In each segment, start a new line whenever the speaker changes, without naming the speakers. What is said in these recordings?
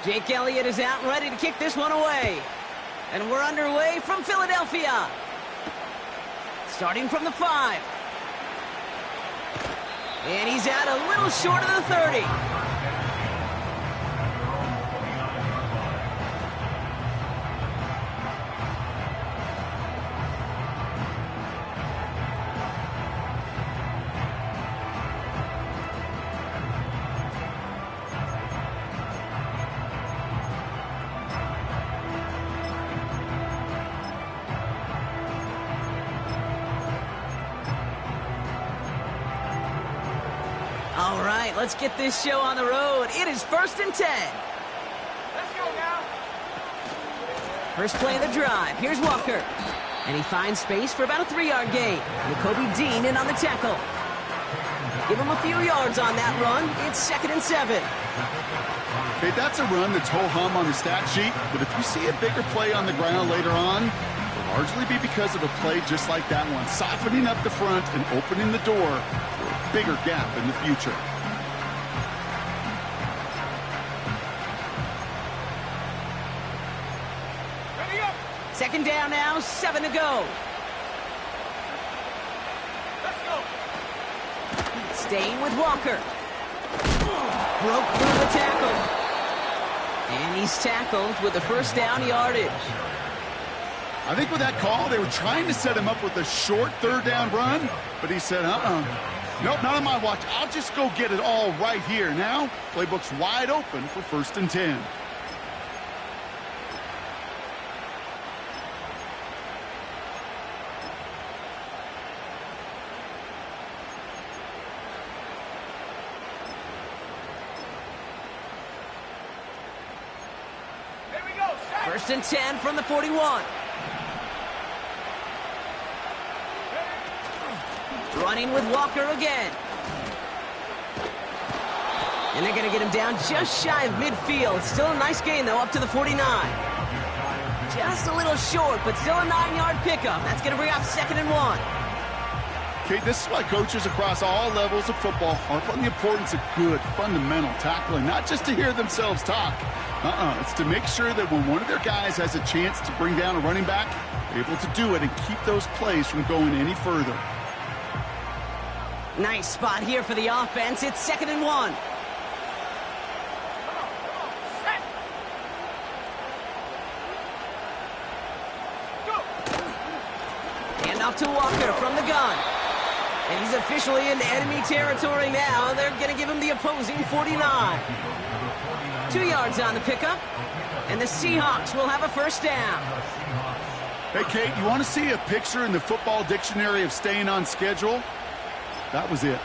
Jake Elliott is out and ready to kick this one away. And we're underway from Philadelphia. Starting from the 5. And he's out a little short of the 30. All right, let's get this show on the road. It is 1st and 10.
Let's go now.
First play of the drive. Here's Walker. And he finds space for about a 3-yard gain. Nakobe Dean in on the tackle. Give him a few yards on that run. It's 2nd and 7.
Okay, that's a run that's ho-hum on the stat sheet, but if you see a bigger play on the ground later on, it'll largely be because of a play just like that one, softening up the front and opening the door for a bigger gap in the future.
Ready up.
2nd down now, 7 to go.
Let's go.
Staying with Walker. Broke through the tackle. And he's tackled with the 1st down yardage.
I think with that call, they were trying to set him up with a short 3rd down run, but he said, nope, not on my watch. I'll just go get it all right here. Now, playbook's wide open for 1st and 10.
Here we go. Set.
1st and 10 from the 41. Running with Walker again. And they're going to get him down just shy of midfield. Still a nice gain, though, up to the 49. Just a little short, but still a 9-yard pickup. That's going to bring up 2nd and 1.
Okay, this is why coaches across all levels of football harp on the importance of good, fundamental tackling, not just to hear themselves talk. It's to make sure that when one of their guys has a chance to bring down a running back, they're able to do it and keep those plays from going any further.
Nice spot here for the offense. It's 2nd and 1.
Set. Go.
Hand off to Walker from the gun. And he's officially in enemy territory now. They're going to give him the opposing 49. 2 yards on the pickup. And the Seahawks will have a 1st down.
Hey, Kate, you want to see a picture in the football dictionary of staying on schedule? That was it.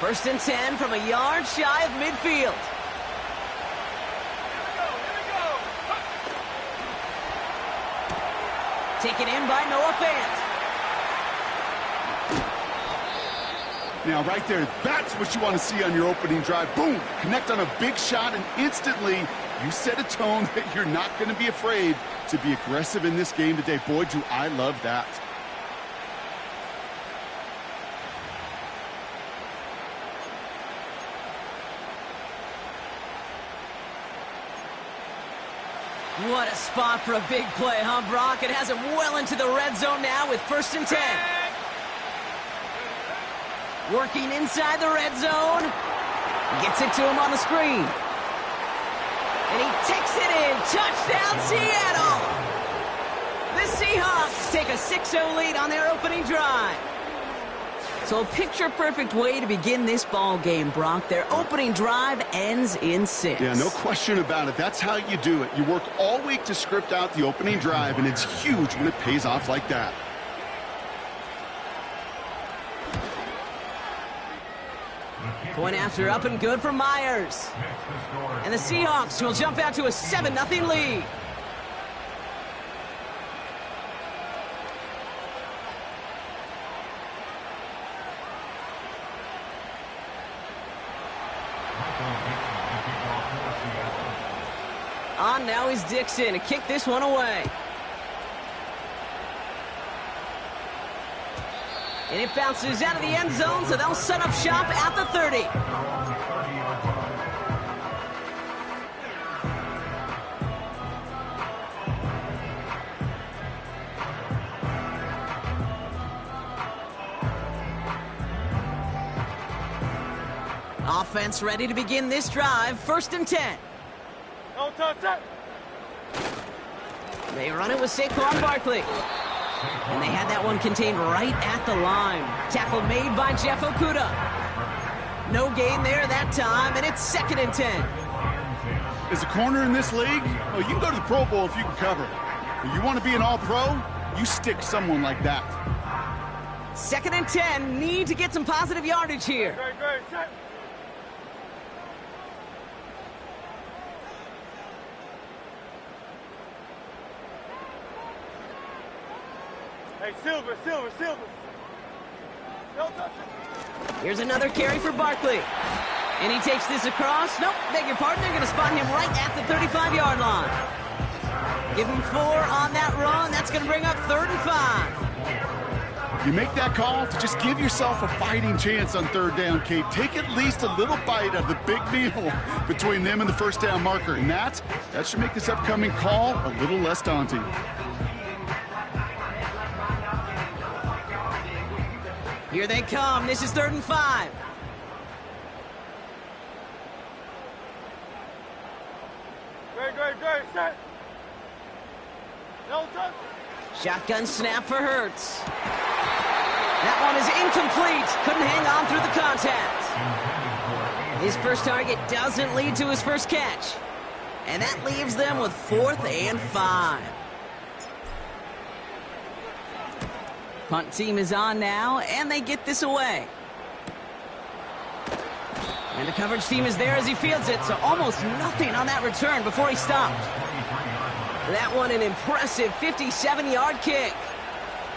First and 10 from a yard shy of midfield.
Here we go.
Taken in by Noah Fant.
Now, right there, that's what you want to see on your opening drive. Boom! Connect on a big shot, and instantly you set a tone that you're not going to be afraid to be aggressive in this game today. Boy, do I love that.
What a spot for a big play, huh, Brock? It has him well into the red zone now with 1st and 10. Working inside the red zone. Gets it to him on the screen. And he takes it in. Touchdown, Seattle! The Seahawks take a 6-0 lead on their opening drive. So a picture-perfect way to begin this ball game, Brock. Their opening drive ends in 6.
Yeah, no question about it. That's how you do it. You work all week to script out the opening drive, and it's huge when it pays off like that.
Point after up and good for Myers. And the Seahawks will jump out to a 7-0 lead. On now is Dixon to kick this one away. And it bounces out of the end zone, so they'll set up shop at the 30. Offense ready to begin this drive. 1st and 10.
No touch it.
They run it with Saquon Barkley. And they had that one contained right at the line. Tackle made by Jeff Okudah. No gain there that time, and it's 2nd and 10.
As a corner in this league, well, you can go to the Pro Bowl if you can cover. If you want to be an all-pro, you stick someone like that.
2nd and 10. Need to get some positive yardage here.
Great, set. Hey, Silver. No touch it.
Here's another carry for Barkley. And he takes this across. Nope, beg your pardon. They're going to spot him right at the 35-yard line. Give him 4 on that run. That's going to bring up 3rd and 5.
You make that call to just give yourself a fighting chance on 3rd down, Kate. Take at least a little bite of the big meal between them and the 1st down marker. And that should make this upcoming call a little less daunting.
Here they come. This is 3rd and 5.
Great, set. No touch.
Shotgun snap for Hurts. That one is incomplete. Couldn't hang on through the contact. His first target doesn't lead to his first catch. And that leaves them with 4th and 5. Punt team is on now, and they get this away. And the coverage team is there as he fields it, so almost nothing on that return before he stopped. That one an impressive 57-yard kick.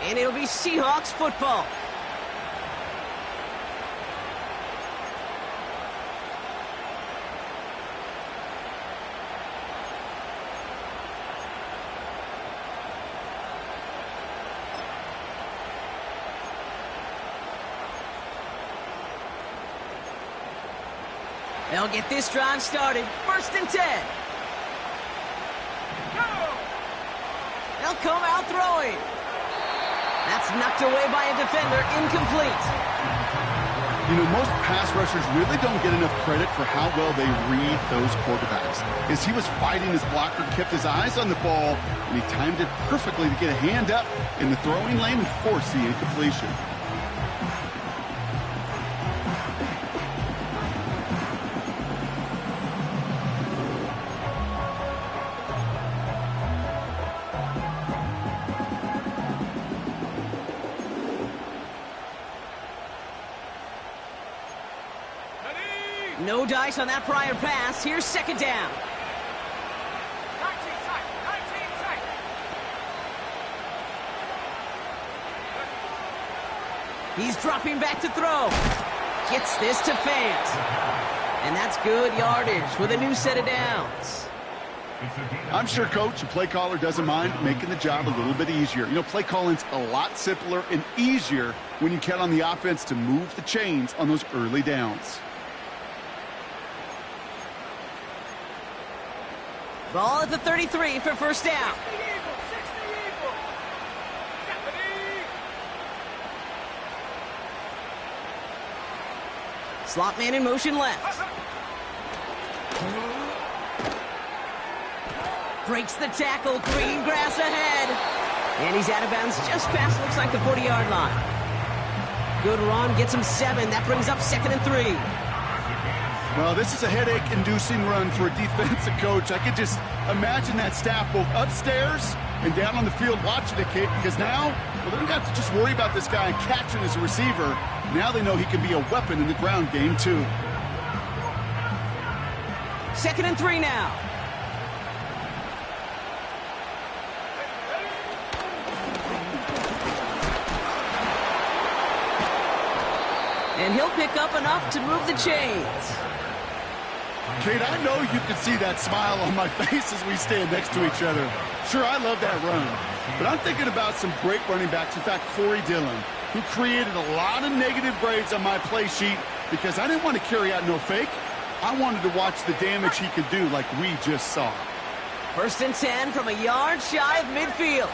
And it'll be Seahawks football. They'll get this drive started. 1st and 10. They'll come out throwing. That's knocked away by a defender, incomplete.
You know, most pass rushers really don't get enough credit for how well they read those quarterbacks. As he was fighting his blocker, kept his eyes on the ball, and he timed it perfectly to get a hand up in the throwing lane and force the incompletion.
No dice on that prior pass. Here's 2nd down.
19 tight.
He's dropping back to throw. Gets this to Fant. And that's good yardage with a new set of downs.
I'm sure coach, the play caller, doesn't mind making the job a little bit easier. You know, play calling's a lot simpler and easier when you count on the offense to move the chains on those early downs.
Ball at the 33 for 1st down.
60 Eagle.
Slot man in motion left. Breaks the tackle. Green grass ahead. And he's out of bounds just past, looks like, the 40-yard line. Good run. Gets him 7. That brings up 2nd and 3.
Well, this is a headache-inducing run for a defensive coach. I could just imagine that staff both upstairs and down on the field watching it, Kate, because now, well, they don't have to just worry about this guy catching as a receiver. Now they know he can be a weapon in the ground game, too.
2nd and 3 now. And he'll pick up enough to move the chains.
Kate, I know you can see that smile on my face as we stand next to each other. Sure, I love that run. But I'm thinking about some great running backs. In fact, Corey Dillon, who created a lot of negative grades on my play sheet because I didn't want to carry out no fake. I wanted to watch the damage he could do like we just saw.
1st and 10 from a yard shy of midfield.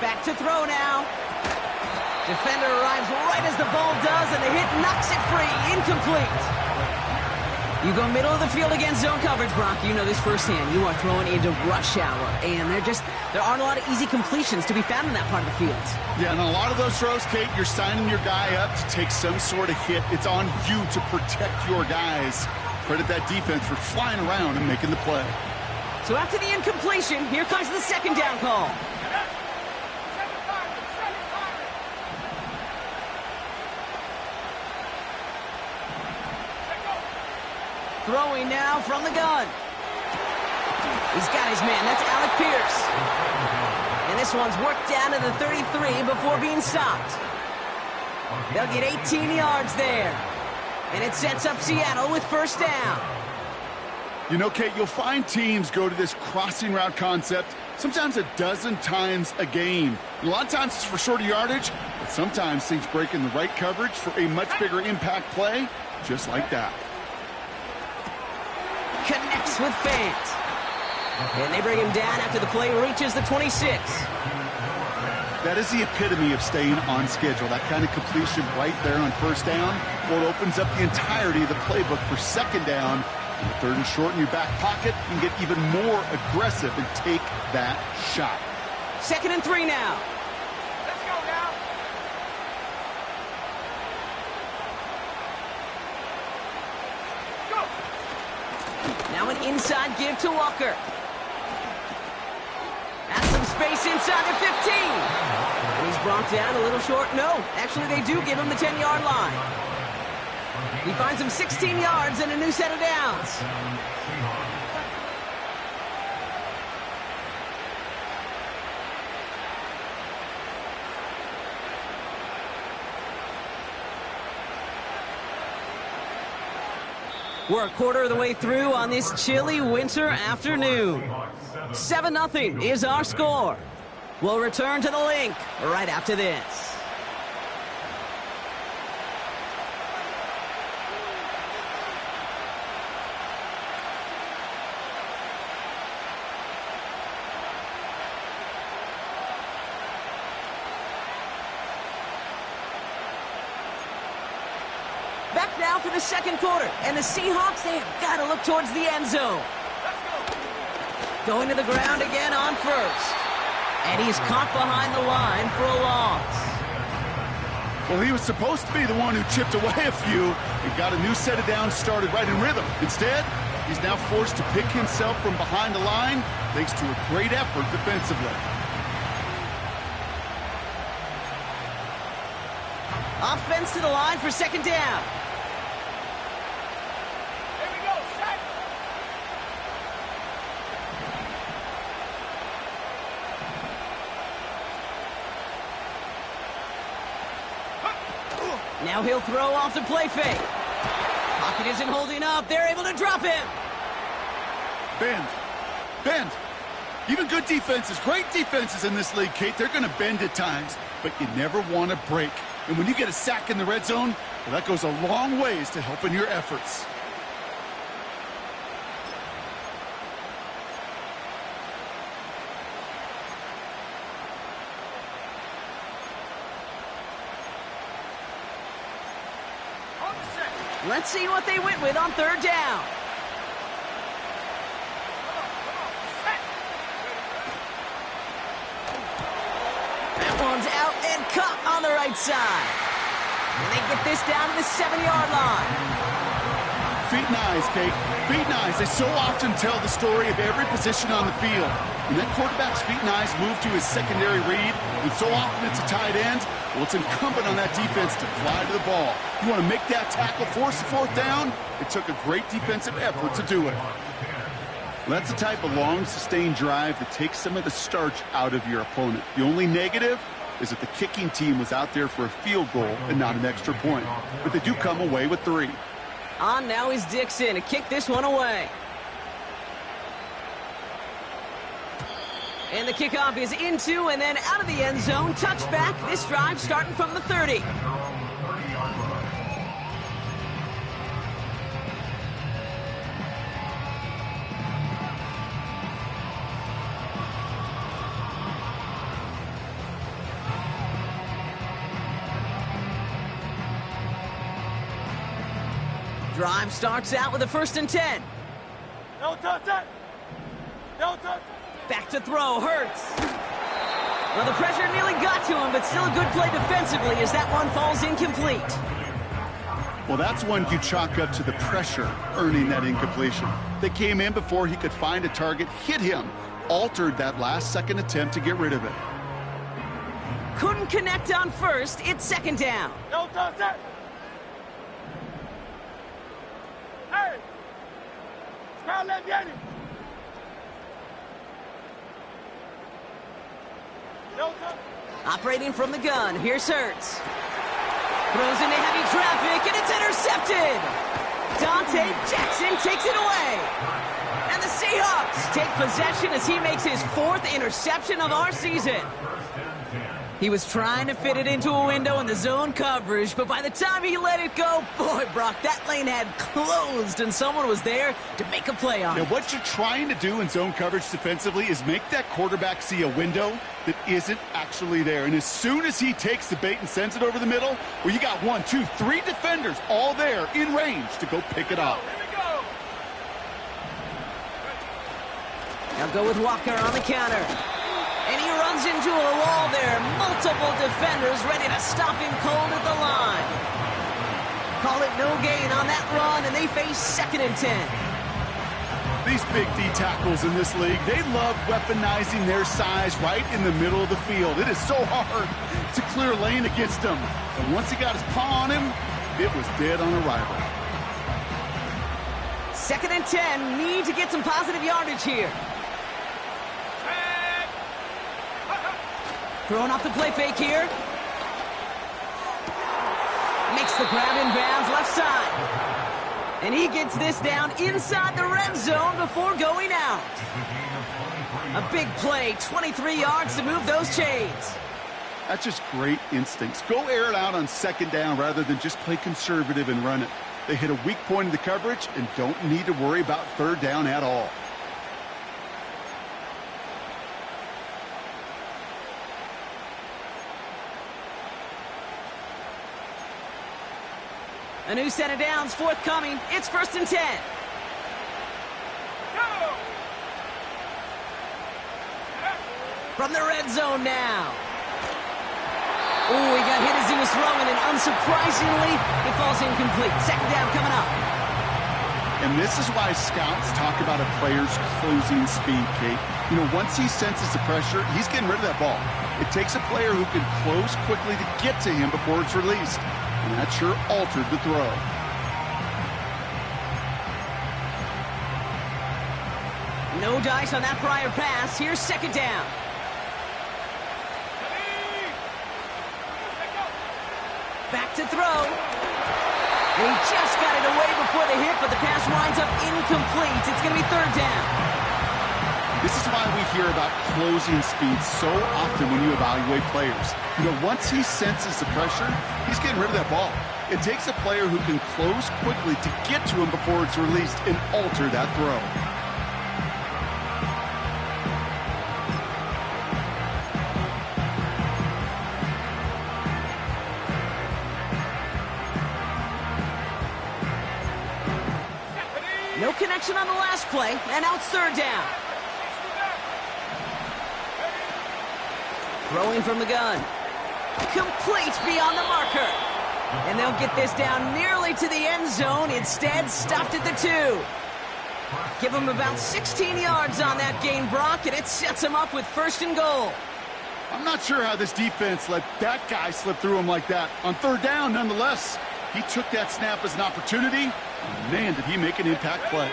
Back to throw now. Defender arrives right as the ball does, and the hit knocks it free. Incomplete. You go middle of the field against zone coverage, Brock. You know this firsthand. You are throwing into rush hour, and there aren't a lot of easy completions to be found in that part of the field.
Yeah, and a lot of those throws, Kate, you're signing your guy up to take some sort of hit. It's on you to protect your guys. Credit that defense for flying around and making the play.
So after the incompletion, here comes the 2nd down call. Throwing now from the gun. He's got his man. That's Alec Pierce. And this one's worked down to the 33 before being stopped. They'll get 18 yards there. And it sets up Seattle with 1st down.
You know, Kate, you'll find teams go to this crossing route concept sometimes a dozen times a game. And a lot of times it's for shorter yardage, but sometimes things break in the right coverage for a much bigger impact play, just like that.
Connects with Fant. And they bring him down after the play reaches the 26.
That is the epitome of staying on schedule. That kind of completion right there on 1st down. Well, it opens up the entirety of the playbook for 2nd down. And 3rd and short in your back pocket, you can get even more aggressive and take that shot.
2nd and 3 now.
Let's go now.
Now an inside give to Walker. Has some space inside the 15. And he's brought down a little short. No, actually they do give him the 10-yard line. He finds him 16 yards and a new set of downs. We're a quarter of the way through on this chilly winter afternoon. 7-0 is our score. We'll return to the link right after this. Back now for the 2nd quarter, and the Seahawks, they have got to look towards the end zone. Going to the ground again on 1st. And he's caught behind the line for a loss.
Well, he was supposed to be the one who chipped away a few and got a new set of downs started right in rhythm. Instead, he's now forced to pick himself from behind the line thanks to a great effort defensively.
Offense to the line for 2nd down.
Here we go. Set.
Now he'll throw off the play fake. Pocket isn't holding up. They're able to drop him.
Bend. Bend. Even good defenses, great defenses in this league, Kate, they're going to bend at times, but you never want to break. And when you get a sack in the red zone, well, that goes a long ways to helping your efforts.
On the set.
Let's see what they went with on 3rd down. That one's out and cut on the right side. And they get this down to the 7-yard line.
Feet and eyes, Kate. Feet and eyes. They so often tell the story of every position on the field. When that quarterback's feet and eyes move to his secondary read, and so often it's a tight end, well, it's incumbent on that defense to fly to the ball. You want to make that tackle, force the 4th down? It took a great defensive effort to do it. Well, that's the type of long, sustained drive that takes some of the starch out of your opponent. The only negative, is that the kicking team was out there for a field goal and not an extra point. But they do come away with 3.
On now is Dixon to kick this one away. And the kickoff is into and then out of the end zone. Touchback. This drive starting from the 30. Drive starts out with a 1st and 10.
No touch it. No touch.
Back to throw, Hurts. Well, the pressure nearly got to him, but still a good play defensively as that one falls incomplete.
Well, that's one you chalk up to the pressure earning that incompletion. They came in before he could find a target, hit him, altered that last-second attempt to get rid of it.
Couldn't connect on 1st. It's 2nd down.
No touch it. Hey. Scarlett viene. No touch.
Operating from the gun, here's Hurts. Throws into heavy traffic, and it's intercepted! Dante Jackson takes it away! And the Seahawks take possession as he makes his 4th interception of our season. He was trying to fit it into a window in the zone coverage, but by the time he let it go, boy, Brock, that lane had closed, and someone was there to make a play on it.
Now, what you're trying to do in zone coverage defensively is make that quarterback see a window that isn't actually there. And as soon as he takes the bait and sends it over the middle, where you got 1, 2, 3 defenders all there in range to go pick it off.
Here we go.
Now go with Walker on the counter. And he runs into a wall there. Multiple defenders ready to stop him cold at the line. Call it no gain on that run, and they face 2nd and 10.
These big D tackles in this league, they love weaponizing their size right in the middle of the field. It is so hard to clear lane against them. And once he got his paw on him, it was dead on arrival.
2nd and 10, need to get some positive yardage here. Throwing off the play fake here. Makes the grab in bounds left side. And he gets this down inside the red zone before going out. A big play, 23 yards to move those chains.
That's just great instincts. Go air it out on 2nd down rather than just play conservative and run it. They hit a weak point in the coverage and don't need to worry about 3rd down at all.
A new set of downs forthcoming. It's 1st and 10.
Go.
From the red zone now. Ooh, he got hit as he was throwing, and unsurprisingly, it falls incomplete. 2nd down coming up.
And this is why scouts talk about a player's closing speed, Kate. You know, once he senses the pressure, he's getting rid of that ball. It takes a player who can close quickly to get to him before it's released. And that sure altered the throw.
No dice on that prior pass. Here's 2nd down. Back to throw. And he just got it away before the hit, but the pass winds up incomplete. It's going to be 3rd down.
This is why we hear about closing speed so often when you evaluate players. You know, once he senses the pressure, he's getting rid of that ball. It takes a player who can close quickly to get to him before it's released and alter that throw.
No connection on the last play, and now it's 3rd down. Throwing from the gun. Complete beyond the marker. And they'll get this down nearly to the end zone. Instead, stopped at the 2. Give him about 16 yards on that gain, Brock, and it sets him up with 1st and goal.
I'm not sure how this defense let that guy slip through him like that. On 3rd down, nonetheless, he took that snap as an opportunity. And man, did he make an impact play.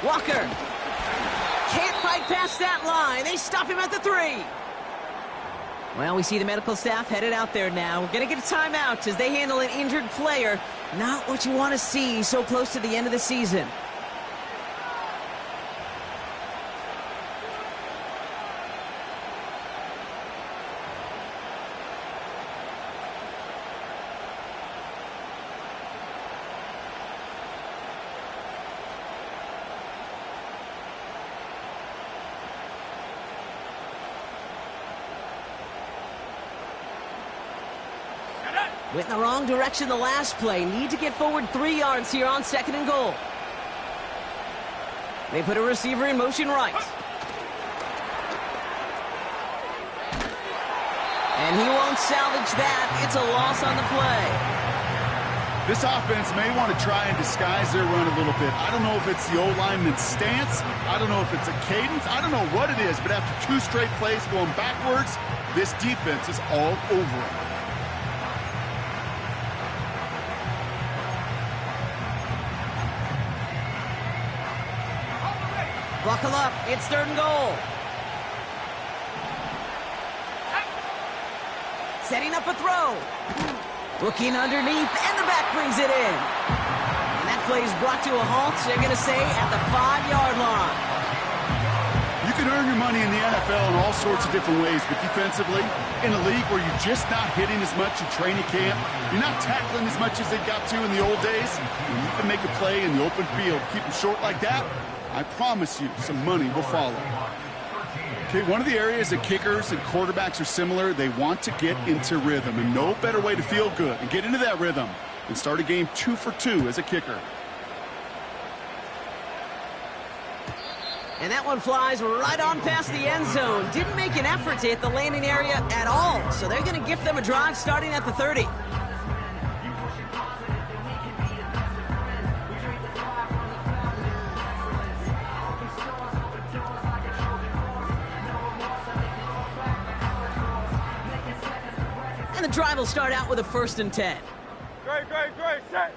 Walker can't fight past that line. They stop him at the 3. Well, we see the medical staff headed out there now. We're going to get a timeout as they handle an injured player. Not what you want to see so close to the end of the season. Went in the wrong direction the last play. Need to get forward 3 yards here on 2nd and goal. They put a receiver in motion right. And he won't salvage that. It's a loss on the play.
This offense may want to try and disguise their run a little bit. I don't know if it's the O-lineman's stance. I don't know if it's a cadence. I don't know what it is, but after 2 straight plays going backwards, this defense is all over it.
Buckle up. It's 3rd and goal. Setting up a throw. Looking underneath, and the back brings it in. And that play is brought to a halt, they're going to say, at the 5-yard line.
You can earn your money in the NFL in all sorts of different ways, but defensively, in a league where you're just not hitting as much in training camp, you're not tackling as much as they got to in the old days, and you can make a play in the open field, keep them short like that, I promise you some money will follow. Okay, one of the areas that kickers and quarterbacks are similar, they want to get into rhythm, and no better way to feel good and get into that rhythm than start a game 2 for 2 as a kicker.
And that one flies right on past the end zone. Didn't make an effort to hit the landing area at all, so they're going to gift them a drive starting at the 30. And the drive will start out with a 1st and 10.
Great, set.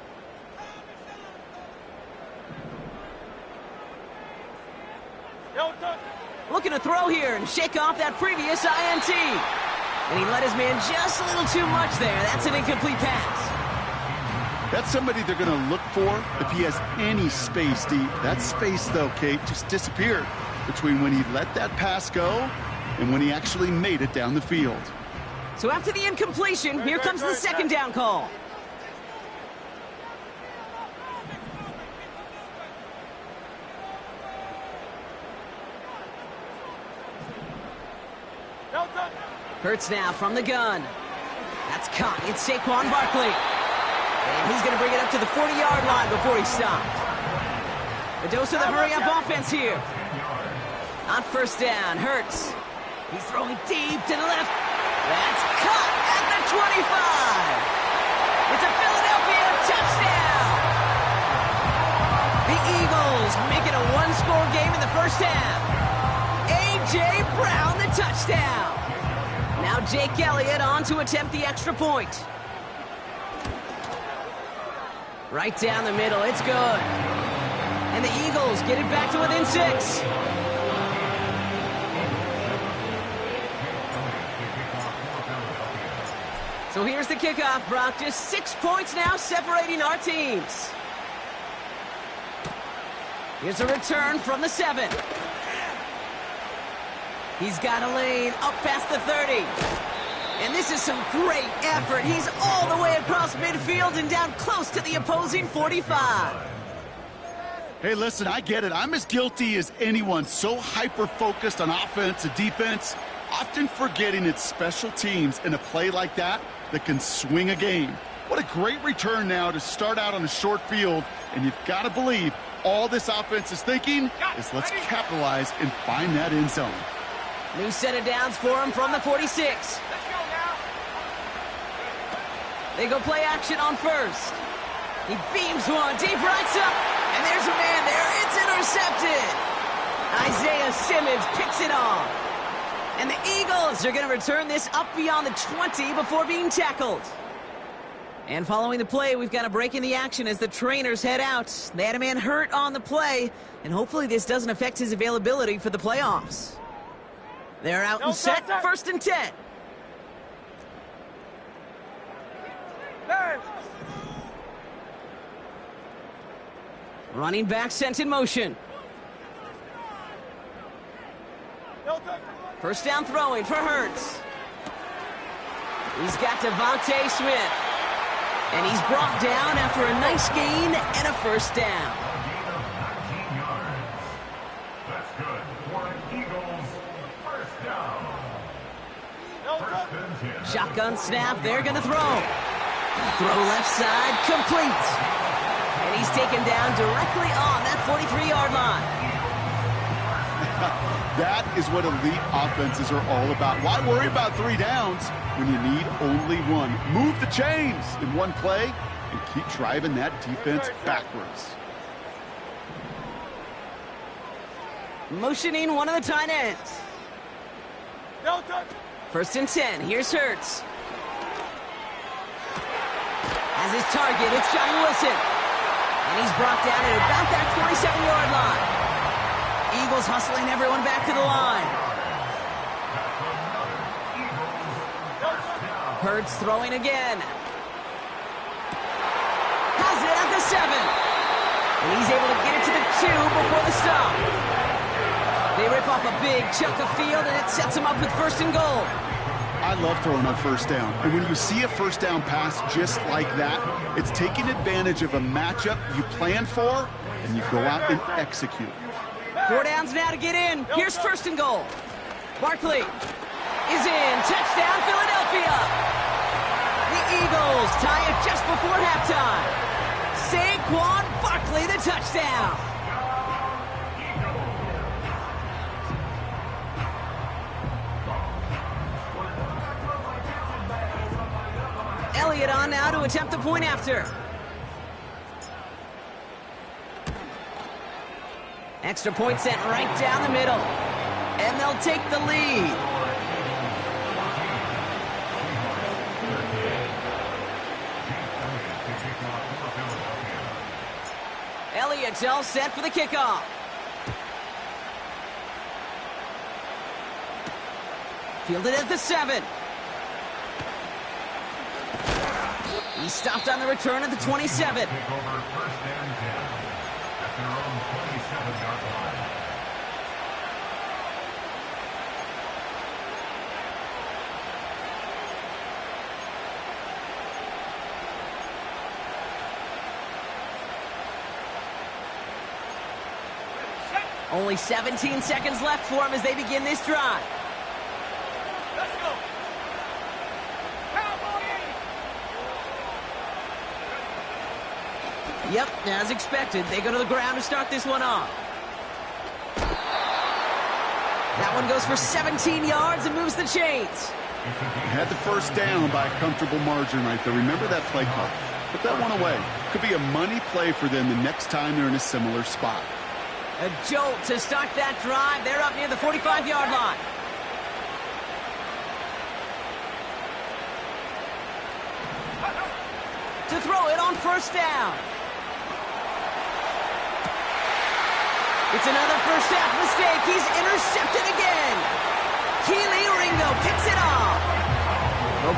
Looking to throw here and shake off that previous INT. And he let his man just a little too much there. That's an incomplete pass.
That's somebody they're going to look for if he has any space deep. That space, though, Kate, just disappeared between when he let that pass go and when he actually made it down the field.
So after the incompletion, here comes the 2nd down call. Hurts now from the gun. That's caught. It's Saquon Barkley. And he's going to bring it up to the 40-yard line before he stopped. A dose of the hurry-up offense here. On 1st down, Hurts. He's throwing deep to the left. That's caught at the 25. It's a Philadelphia touchdown. The Eagles make it a 1-score game in the 1st half. A.J. Brown, the touchdown. Now Jake Elliott on to attempt the extra point. Right down the middle, it's good. And the Eagles get it back to within 6. So here's the kickoff, Brock. Just 6 points now separating our teams. Here's a return from the 7. He's got a lane up past the 30. And this is some great effort. He's all the way across midfield and down close to the opposing 45.
Hey, listen, I get it. I'm as guilty as anyone. So hyper-focused on offense and defense, often forgetting it's special teams in a play like that can swing a game. What a great return now to start out on a short field, and you've got to believe all this offense is thinking is let's capitalize and find that end zone.
New set of downs for him from the 46. They go play action on 1st. He beams one deep right up, and there's a man there. It's intercepted. Isaiah Simmons picks it off. And the Eagles are going to return this up beyond the 20 before being tackled. And following the play, we've got a break in the action as the trainers head out. They had a man hurt on the play, and hopefully this doesn't affect his availability for the playoffs. They're out and set, 1st and 10.
there.
Running back sent in motion.
No touch.
First down throwing for Hurts. He's got Devontae Smith. And he's brought down after a nice gain and a first down.
That's good for an Eagles first down.
No touch.
First and 10.
Shotgun snap, they're going to throw. Throw left side, complete. And he's taken down directly on that 43-yard line.
That is what elite offenses are all about. Why worry about 3 downs when you need only one? Move the chains in one play and keep driving that defense backwards.
Motioning one of the tight ends.
No touch.
First and 10, here's Hurts. As his target, it's Johnny Wilson. And he's brought down at about that 27-yard line. Eagles hustling everyone back to the line. Hurts throwing again. Has it at the 7. And he's able to get it to the 2 before the stop. They rip off a big chunk of field, and it sets them up with first and goal.
I love throwing on first down. And when you see a first down pass just like that, it's taking advantage of a matchup you plan for, and you go out and execute.
4 downs now to get in. Here's first and goal. Barkley is in. Touchdown, Philadelphia. The Eagles tie it just before halftime. Saquon Barkley, the touchdown. Elliott on now to attempt the point after. Extra point sent right down the middle. And they'll take the lead. Elliott's all set for the kickoff. Fielded at the 7. He stopped on the return at the 27.
Take over first and 10 at their own 27-yard line.
Only 17 seconds left for him as they begin this drive.
Let's go.
Yep, as expected, they go to the ground to start this one off. That one goes for 17 yards and moves the chains.
Had the first down by a comfortable margin right there. Remember that play call. Put that one away. Could be a money play for them the next time they're in a similar spot.
A jolt to start that drive. They're up near the 45-yard line. To throw it on first down. It's another first half mistake. He's intercepted again. Kelee Ringo picks it off.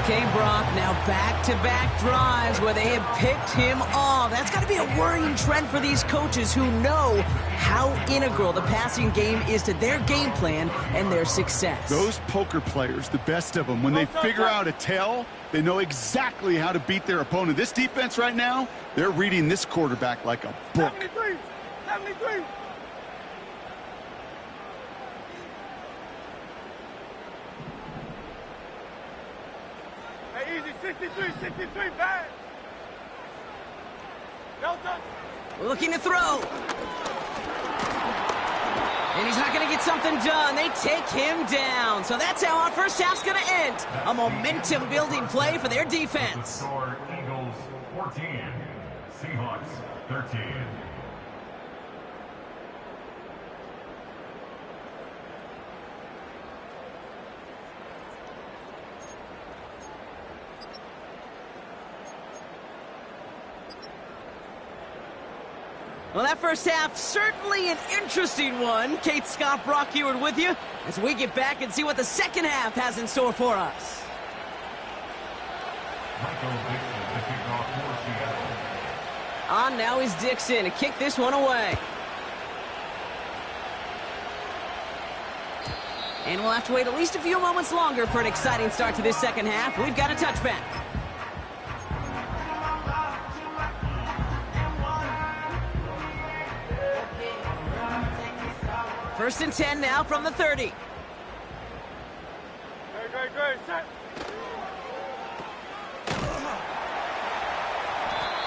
Okay, Brock, now back-to-back drives where they have picked him off. That's got to be a worrying trend for these coaches who know how integral the passing game is to their game plan and their success.
Those poker players, the best of them, when they figure out a tell, they know exactly how to beat their opponent. This defense right now, they're reading this quarterback like a book.
73. 73. Hey, easy. 63. 63. Bad. No touch.
Looking to throw. And he's not going to get something done. They take him down. So that's how our first half's going to end. A momentum-building play for their defense.
Score Eagles 14, Seahawks 13.
Well, that first half, certainly an interesting one. Kate Scott, Brock Huard with you as we get back and see what the second half has in store for us.
Michael Dixon to kick off for Seattle.
On now is Dixon to kick this one away. And we'll have to wait at least a few moments longer for an exciting start to this second half. We've got a touchback. First and 10 now from the 30.
Great, set.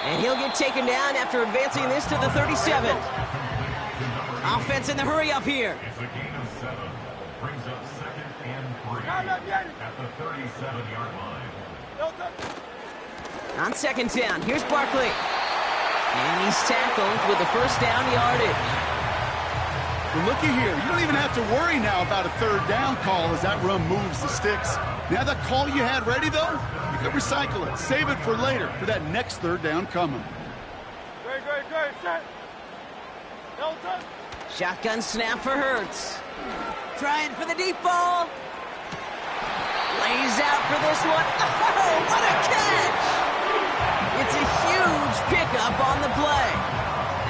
And he'll get taken down after advancing this to the 37. Offense in the hurry up here.
It's a gain of 7. Brings up 2nd and 3 at the 37-yard line.
On second down, here's Barkley. And he's tackled with the first down yardage.
Well, looky here. You don't even have to worry now about a third down call as that run moves the sticks. Now that call you had ready, though, you can recycle it. Save it for later for that next third down coming.
Great, set.
Shotgun snap for Hurts. Trying for the deep ball. Lays out for this one. Oh, what a catch! It's a huge pickup on the play.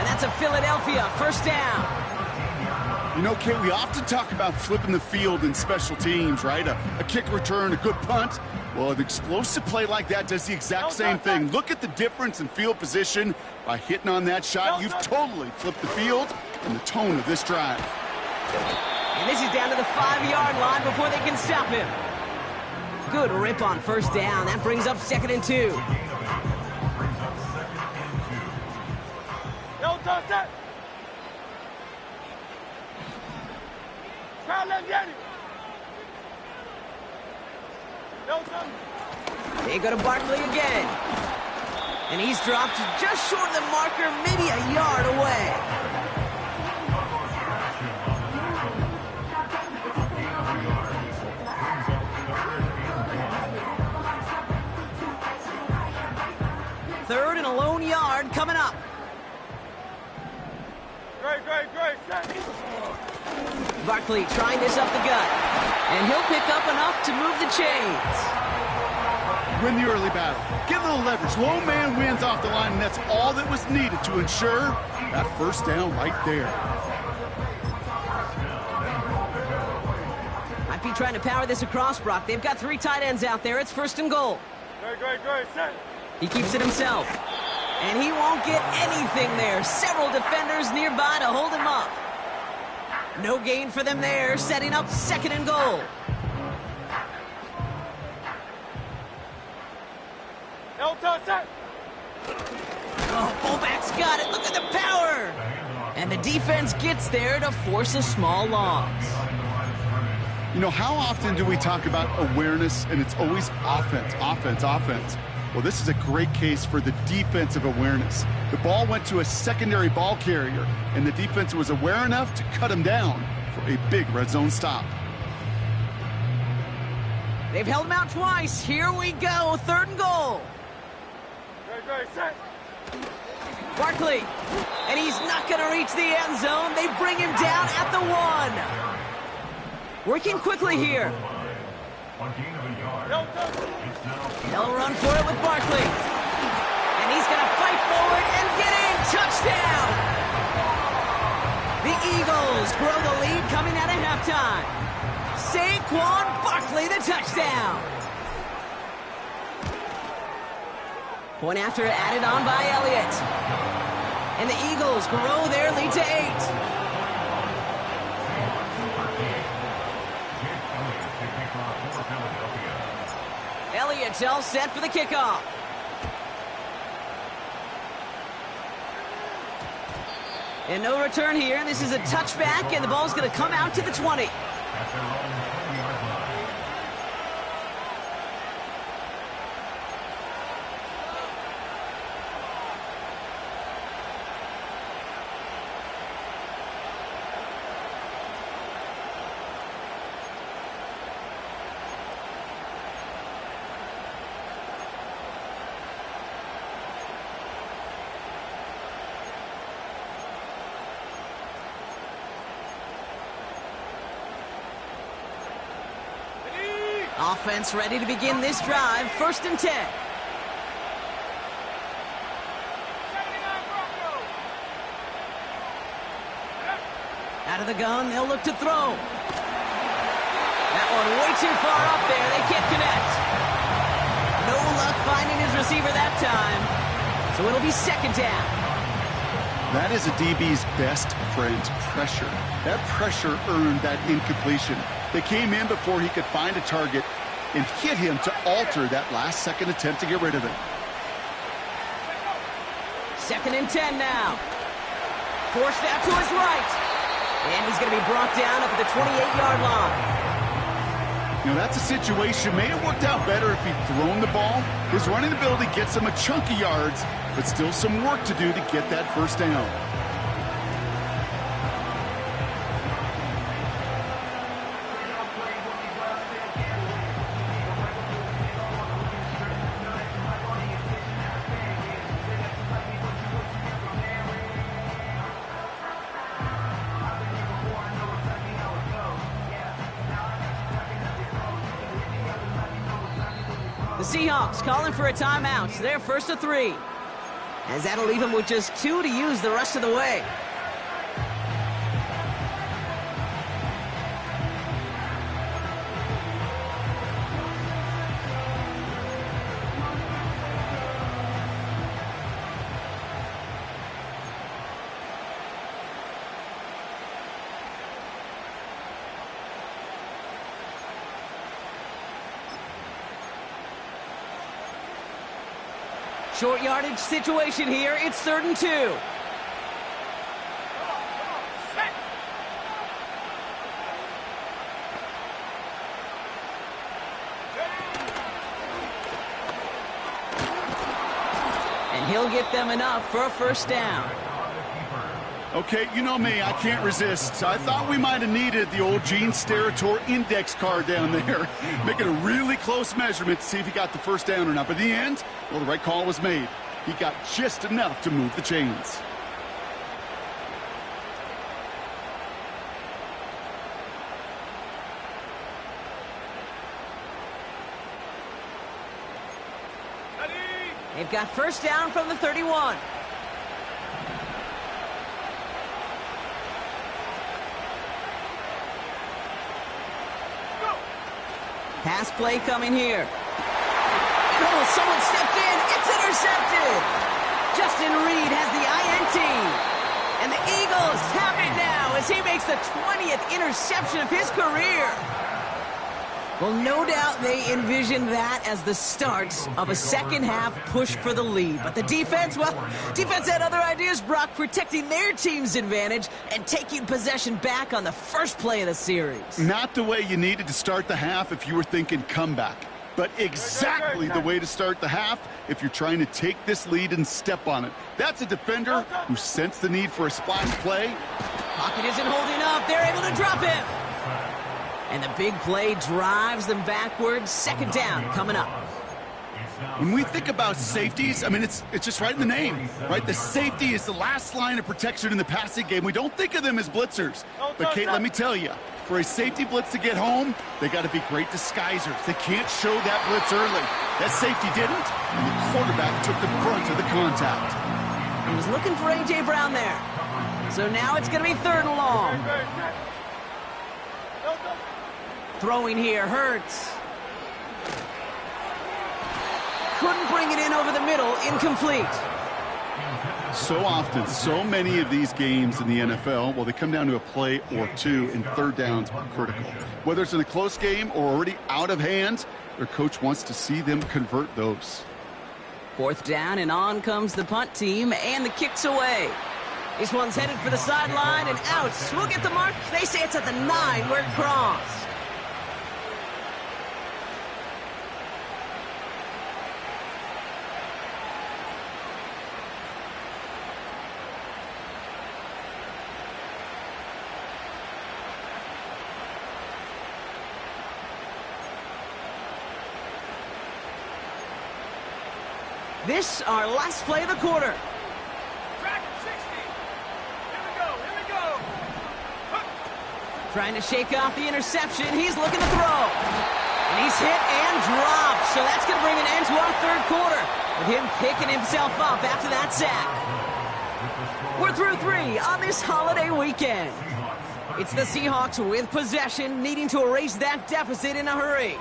And that's a Philadelphia first down.
You know, Kate, we often talk about flipping the field in special teams, right? A kick return, a good punt. Well, an explosive play like that does the exact same thing. Look at the difference in field position. By hitting on that shot, you've totally flipped the field and the tone of this drive.
And this is down to the 5-yard line before they can stop him. Good rip on first down. That brings up 2nd and 2.
Set.
They go to Barkley again. And he's dropped just short of the marker, maybe a yard away. Third and a lone yard coming up.
Great, set.
Barkley trying this up the gut. And he'll pick up enough to move the chains.
Win the early battle. Get a little leverage. Low man wins off the line, and that's all that was needed to ensure that first down right there.
Might be trying to power this across, Brock. They've got 3 tight ends out there. It's first and goal.
Great, set.
He keeps it himself. And he won't get anything there. Several defenders nearby to hold him up. No gain for them there, setting up 2nd and goal.
Set.
Oh, fullback's got it. Look at the power. And the defense gets there to force a small loss.
You know, how often do we talk about awareness, and it's always offense. Well, this is a great case for the defensive awareness. The ball went to a secondary ball carrier, and the defense was aware enough to cut him down for a big red zone stop.
They've held him out twice. Here we go, 3rd and goal.
Great, set.
Barkley, and he's not going to reach the end zone. They bring him down at the 1. Working quickly here. They'll run for it with Barkley. And he's going to fight forward and get in. Touchdown! The Eagles grow the lead coming out of halftime. Saquon Barkley, the touchdown. Point after added on by Elliott. And the Eagles grow their lead to 8. Elliott's all set for the kickoff. And no return here. This is a touchback, and the ball's going to come out to the 20. Offense ready to begin this drive. 1st and 10. Out of the gun, they'll look to throw. That one way too far up there. They can't connect. No luck finding his receiver that time. So it'll be second down.
That is a DB's best friend, pressure. That pressure earned that incompletion. They came in before he could find a target and hit him to alter that last-second attempt to get rid of it.
2nd and 10 now. Forced out to his right. And he's going to be brought down up at the 28-yard line.
You know, that's a situation. May have worked out better if he'd thrown the ball. His running ability gets him a chunk of yards, but still some work to do to get that first down.
The Seahawks calling for a timeout. They're 1st and 3. As that'll leave them with just 2 to use the rest of the way. Short yardage situation here. It's 3rd and 2. And he'll get them enough for a first down.
Okay, you know me, I can't resist. I thought we might have needed the old Gene Steratore index card down there. Making a really close measurement to see if he got the first down or not. But in the end, well, the right call was made. He got just enough to move the chains.
They've got first down from the 31. Pass play coming here. Oh, someone stepped in. It's intercepted. Justin Reed has the INT. And the Eagles have it now as he makes the 20th interception of his career. Well, no doubt they envisioned that as the start of a second-half push for the lead. But the defense, well, defense had other ideas, Brock, protecting their team's advantage and taking possession back on the first play of the series.
Not the way you needed to start the half if you were thinking comeback, but exactly the way to start the half if you're trying to take this lead and step on it. That's a defender who sensed the need for a splash play.
Pocket isn't holding up. They're able to drop him. And the big play drives them backwards. Second down coming up.
When we think about safeties, I mean, it's just right in the name, right? The safety is the last line of protection in the passing game. We don't think of them as blitzers. But, Kate, let me tell you, for a safety blitz to get home, they got to be great disguisers. They can't show that blitz early. That safety didn't, and the quarterback took the brunt of the contact.
He was looking for A.J. Brown there. So now it's going to be 3rd and long. Throwing here, Hurts. Couldn't bring it in over the middle, incomplete.
So often, so many of these games in the NFL, well, they come down to a play or two, and third downs are critical. Whether it's in a close game or already out of hand, their coach wants to see them convert those.
4th down, and on comes the punt team, and the kick's away. This one's headed for the sideline, and out. We'll get the mark. They say it's at the 9 where it crossed. This, our last play of the quarter.
Track 60. Here we go.
Trying to shake off the interception. He's looking to throw. And he's hit and dropped. So that's going to bring an end to our 3rd quarter, with him picking himself up after that sack. We're through 3 on this holiday weekend. It's the Seahawks with possession, needing to erase that deficit in a hurry.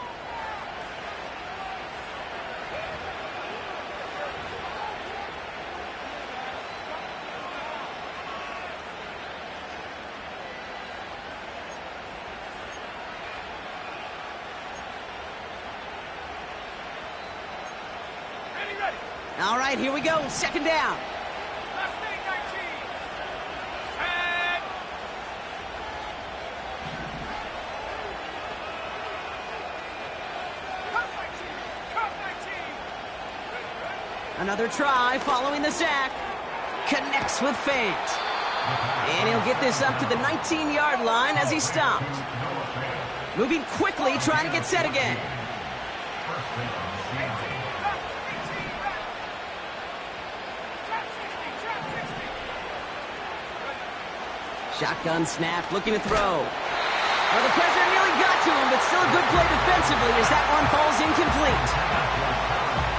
All right, here we go. Second down. Another try following the sack. Connects with Fant. And he'll get this up to the 19-yard line as he stopped. Moving quickly, trying to get set again. Shotgun snap, looking to throw. Well, the pressure nearly got to him, but still a good play defensively as that one falls incomplete.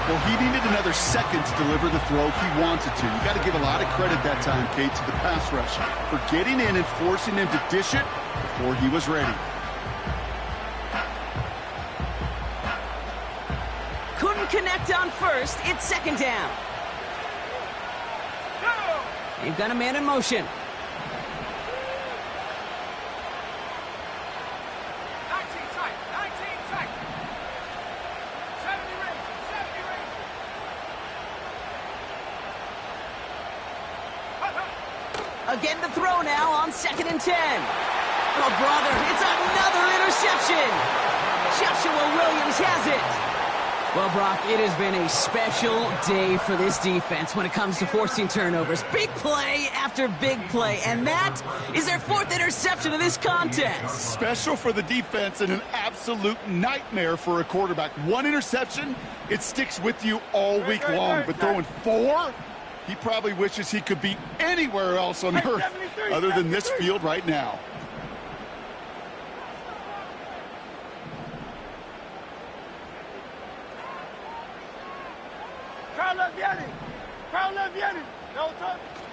Well, he needed another second to deliver the throw he wanted to. You got to give a lot of credit that time, Kate, to the pass rush for getting in and forcing him to dish it before he was ready.
Couldn't connect on first. It's second down. They've got a man in motion. Again to throw now on 2nd and 10. Oh, brother, it's another interception. Joshua Williams has it. Well, Brock, it has been a special day for this defense when it comes to forcing turnovers. Big play after big play, and that is their 4th interception of this contest.
Special for the defense and an absolute nightmare for a quarterback. 1 interception, it sticks with you all week long, but throwing 4? He probably wishes he could be anywhere else on earth other than this field right now.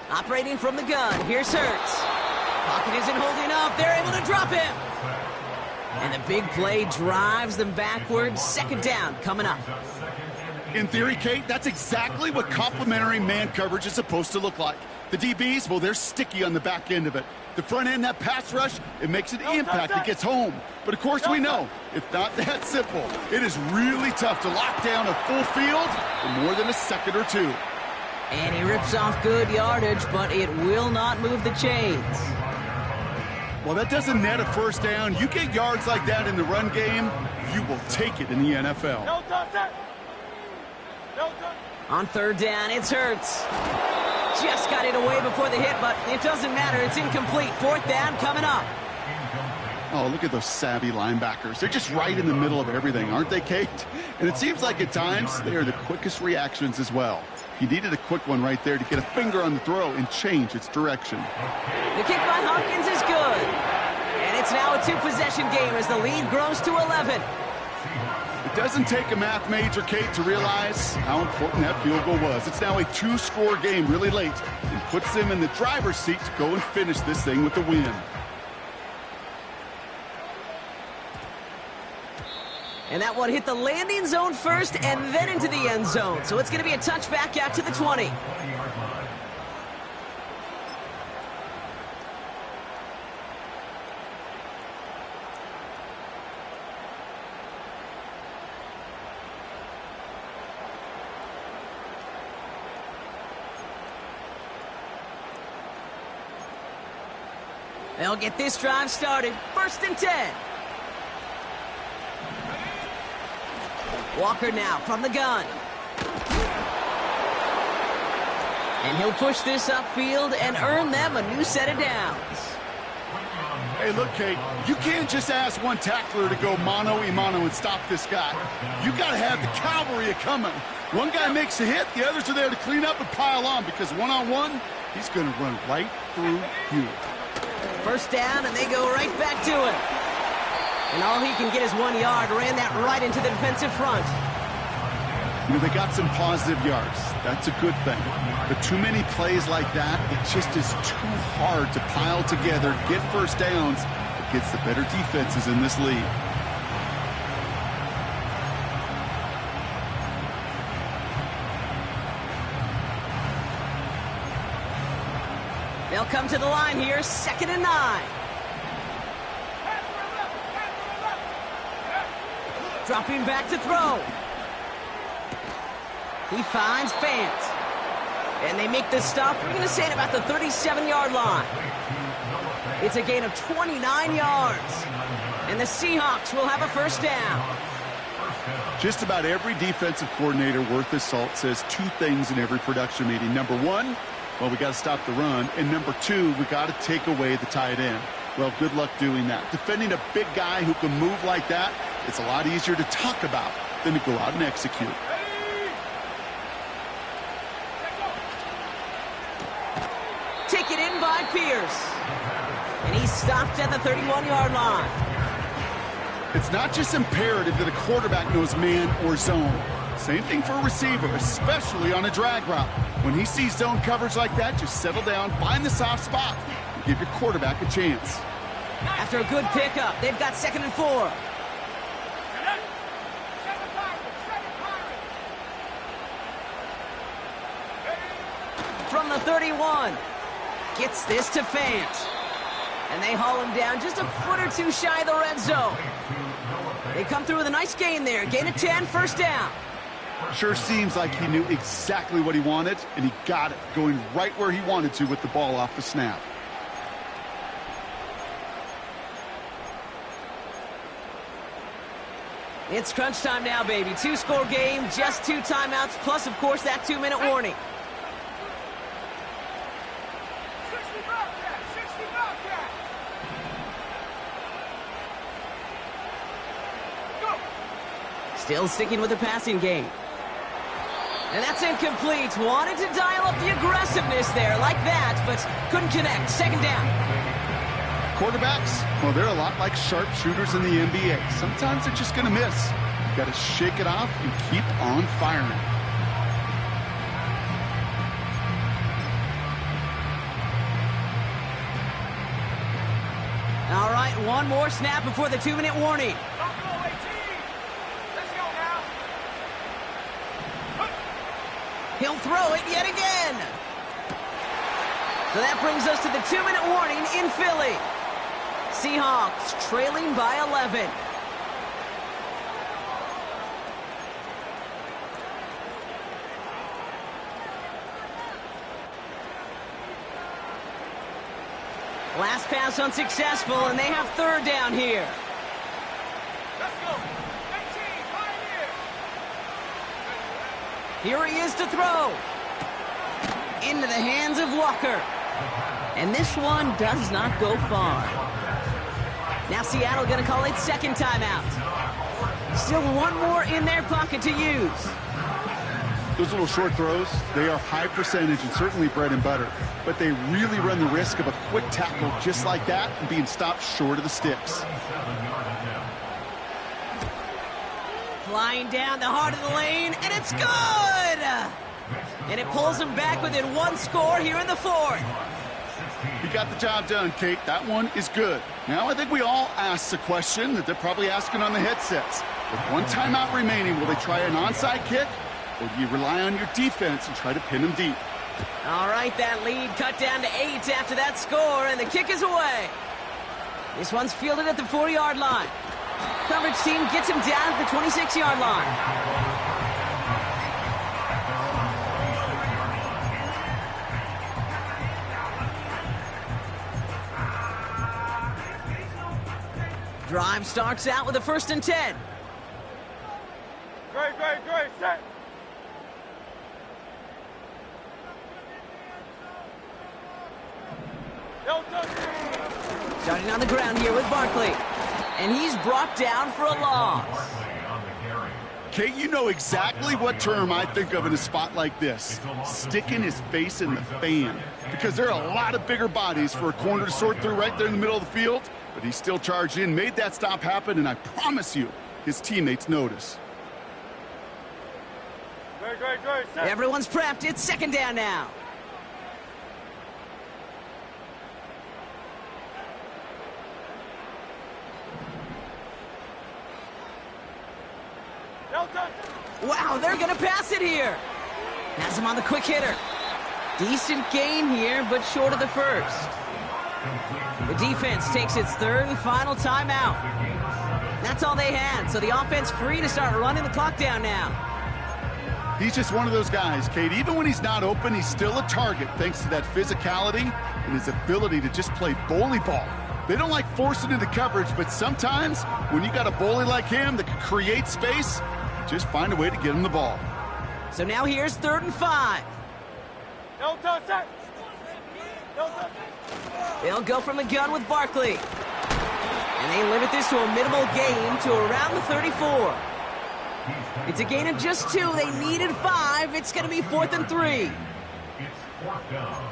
Operating from the gun, here's Hurts. Pocket isn't holding up, they're able to drop him. And the big play drives them backwards. 2nd down coming up.
In theory, Kate, that's exactly what complementary man coverage is supposed to look like. The DBs, well, they're sticky on the back end of it. The front end, that pass rush, it makes an impact. It gets home. But, of course, we know it's not that simple. It is really tough to lock down a full field for more than a second or two.
And he rips off good yardage, but it will not move the chains.
Well, that doesn't net a first down. You get yards like that in the run game, you will take it in the NFL.
On 3rd down, it's Hurts. Just got it away before the hit, but it doesn't matter. It's incomplete. 4th down coming up.
Oh, look at those savvy linebackers. They're just right in the middle of everything, aren't they, Kate? And it seems like at times they are the quickest reactions as well. He needed a quick one right there to get a finger on the throw and change its direction.
The kick by Hopkins is good. And it's now a 2-possession game as the lead grows to 11.
It doesn't take a math major, Kate, to realize how important that field goal was. It's now a 2-score game really late and puts them in the driver's seat to go and finish this thing with the win.
And that one hit the landing zone first and then into the end zone. So it's going to be a touchback out to the 20. They'll get this drive started. 1st and 10. Walker now from the gun. And he'll push this upfield and earn them a new set of downs.
Hey, look, Kate, you can't just ask one tackler to go mano-a-mano and stop this guy. You got to have the cavalry coming. One guy makes a hit, the others are there to clean up and pile on because one-on-one, he's going to run right through you.
1st down, and they go right back to it. And all he can get is 1 yard. Ran that right into the defensive front.
You know, they got some positive yards. That's a good thing. But too many plays like that, it just is too hard to pile together, get first downs against the better defenses in this league.
They'll come to the line here, 2nd and 9. Dropping back to throw. He finds Fant. And they make the stop. We're going to say at about the 37-yard line. It's a gain of 29 yards. And the Seahawks will have a first down.
Just about every defensive coordinator worth his salt says two things in every production meeting. Number one, well, we got to stop the run. And number two, we got to take away the tight end. Well, good luck doing that. Defending a big guy who can move like that, it's a lot easier to talk about than to go out and execute.
Taken in by Pierce. And he's stopped at the 31-yard line.
It's not just imperative that a quarterback knows man or zone. Same thing for a receiver, especially on a drag route. When he sees zone coverage like that, just settle down, find the soft spot, and give your quarterback a chance.
After a good pickup, they've got 2nd and 4. From the 31, gets this to Fant. And they haul him down just a foot or two shy of the red zone. They come through with a nice gain there. Gain of 10, first down.
Sure seems like he knew exactly what he wanted, and he got it, going right where he wanted to with the ball off the snap.
It's crunch time now, baby. 2-score game, just 2 timeouts, plus, of course, that 2-minute warning. Still sticking with the passing game. And that's incomplete. Wanted to dial up the aggressiveness there like that, but couldn't connect. 2nd down.
Quarterbacks, well, they're a lot like sharpshooters in the NBA. Sometimes they're just going to miss. You got to shake it off and keep on firing.
All right, one more snap before the 2-minute warning. He'll throw it yet again. So that brings us to the 2-minute warning in Philly. Seahawks trailing by 11. Last pass unsuccessful, and they have 3rd down here.
Let's go. 18, Pioneer.
Here he is to throw. Into the hands of Walker. And this one does not go far. Now Seattle going to call it 2nd timeout. Still one more in their pocket to use.
Those little short throws, they are high percentage and certainly bread and butter. But they really run the risk of a quick tackle just like that and being stopped short of the sticks.
Flying down the heart of the lane, and it's good! And it pulls them back within 1 score here in the 4th.
You got the job done, Kate. That one is good. Now I think we all ask the question that they're probably asking on the headsets. With 1 timeout remaining, will they try an onside kick? Or do you rely on your defense and try to pin them deep?
All right, that lead cut down to 8 after that score, and the kick is away. This one's fielded at the 4-yard line. Coverage team gets him down at the 26-yard line. Drive starts out with a 1st and 10.
Great, set.
Starting on the ground here with Barkley. And he's brought down for a loss.
Kate, you know exactly what term I think of in a spot like this. Sticking his face in the fan. Because there are a lot of bigger bodies for a corner to sort through right there in the middle of the field. But he still charged in, made that stop happen, and I promise you, his teammates notice.
Everyone's prepped. It's second down now. Wow, they're going to pass it here. Has him on the quick hitter. Decent gain here, but short of the first. The defense takes its third and final timeout. That's all they had, so the offense free to start running the clock down now.
He's just one of those guys, Kate. Even when he's not open, he's still a target thanks to that physicality and his ability to just play bully ball. They don't like forcing into coverage, but sometimes when you got a bully like him that can create space, just find a way to get him the ball.
So now here's 3rd and 5. They'll go from the gun with Barkley. And they limit this to a minimal gain to around the 34. It's a gain of just 2. They needed 5. It's going to be 4th and 3.
It's 4th down.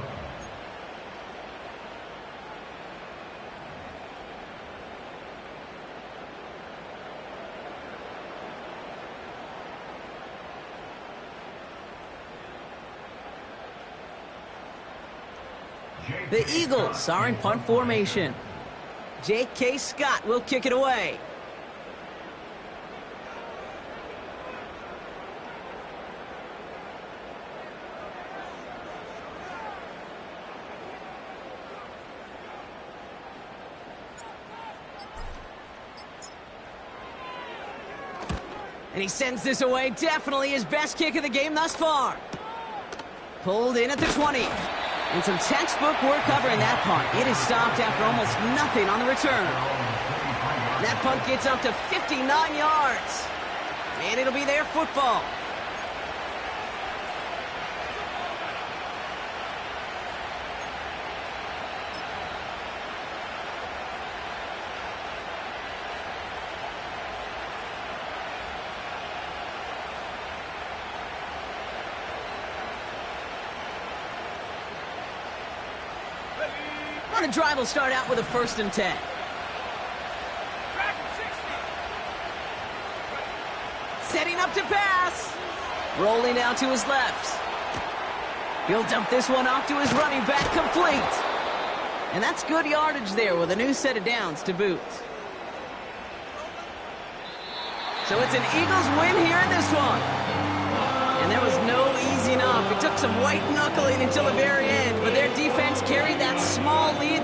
The Eagles are in punt formation. J.K. Scott will kick it away. And he sends this away. Definitely his best kick of the game thus far. Pulled in at the 20. And some textbook work covering that punt. It is stopped after almost nothing on the return. That punt gets up to 59 yards. And it'll be their football. The drive will start out with a 1st and 10. Setting up to pass. Rolling out to his left. He'll dump this one off to his running back, complete. And that's good yardage there with a new set of downs to boot. So it's an Eagles win here in this one. And there was no easing up. It took some white knuckling until the very end.